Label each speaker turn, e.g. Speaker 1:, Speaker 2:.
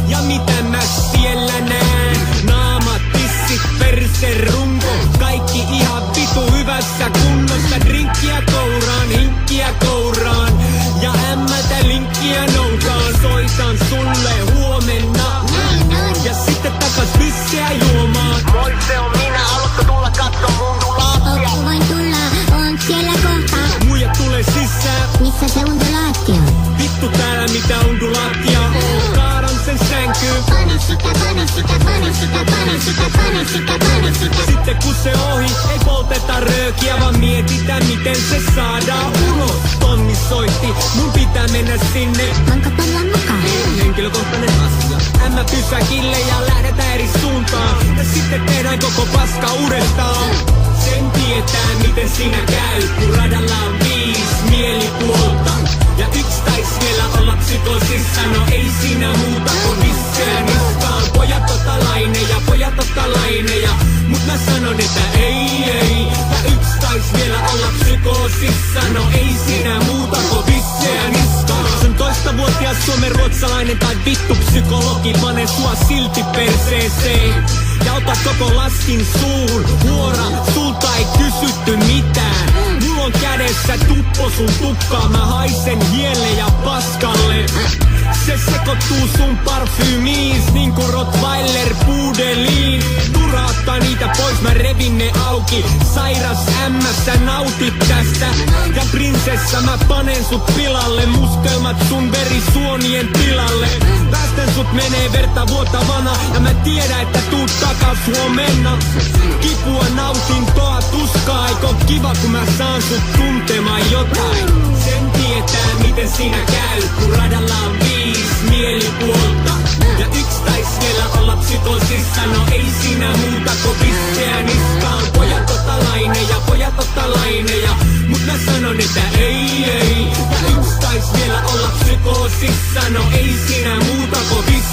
Speaker 1: Ja mitä mä siellä näen? Naamat, tissit, perse, runko. Kaikki ihan vitu hyvässä kunnossa. Drinkkiä kouraan, hinkkiä kouraan. Ja ämmältä linkkiä noutaan. Soitan sulle huomenna. Ja sitten takas bisseä juomaan.
Speaker 2: Moi, se on minä, haluatko tulla katso mun lattia?
Speaker 3: Voin tulla, on siellä kohta.
Speaker 1: Muija tulee sisään.
Speaker 3: Missä se undulaatio?
Speaker 1: Vittu täällä mitä undulaattia. Kaadan sen sänkyyn.
Speaker 3: Pane sitä, pane sitä, pane sitä, pane sitä, pane sitä, pane sitä.
Speaker 1: Sitten kun se ohi, ei polteta röökiä, vaan mietitään miten se saadaan ulos. Tonni soitti, mun pitää mennä sinne.
Speaker 3: Voinko tulla mukaan?
Speaker 1: Henkilökohtainen asia. Ämmä pysäkille ja lähdetään eri suuntaan. Ja sitten tehdään koko paska uudestaan. Sen tietää miten siinä käy, kun radalla on 5 mielipuolta. Ja yksi tais vielä olla psykosissa, no ei siinä muuta kuin visseä niskaan. Pojat ota laineja, pojat ota laineja. Mut mä sanon, että ei. Ja yksi tais vielä olla psykosissa, no ei siinä muuta kuin visseä niskaan. Se on 12-vuotias suomenruotsalainen tai vittu psykologi, pane sua silti perseeseen. Ja ota koko laskin suuhun, huora, sulta ei kysytty mitään. Mulla on kädessä tuppo sun tukkaa, mä haisen hielle ja paskalle. Se sekoittuu sun parfyymiis, niinku Rottweiler pudeliin. Turaattaa niitä pois, mä revin ne auki. Sairas ämmässä nautit tästä. Ja prinsessa mä panen sut pilalle, mustelmat sun verisuonien tilalle. Päästän sut menee verta vuotavana, ja mä tiedän että tuut takas huomenna. Kipua, nautintoa, tuskaa, eikö kiva kun mä saan sut tuntemaan jotain. Sen tietää miten siinä käy, kun radalla on 5 mielipuolta. Ja yksi tais vielä olla psykosissa, no ei siinä muuta kuin pisseä niskaan. Pojat ota laineja, pojat ota laineja. Mut mä sanon että ei. Ja yksi tais vielä olla psykosissa, no ei siinä muuta kuin pisseä.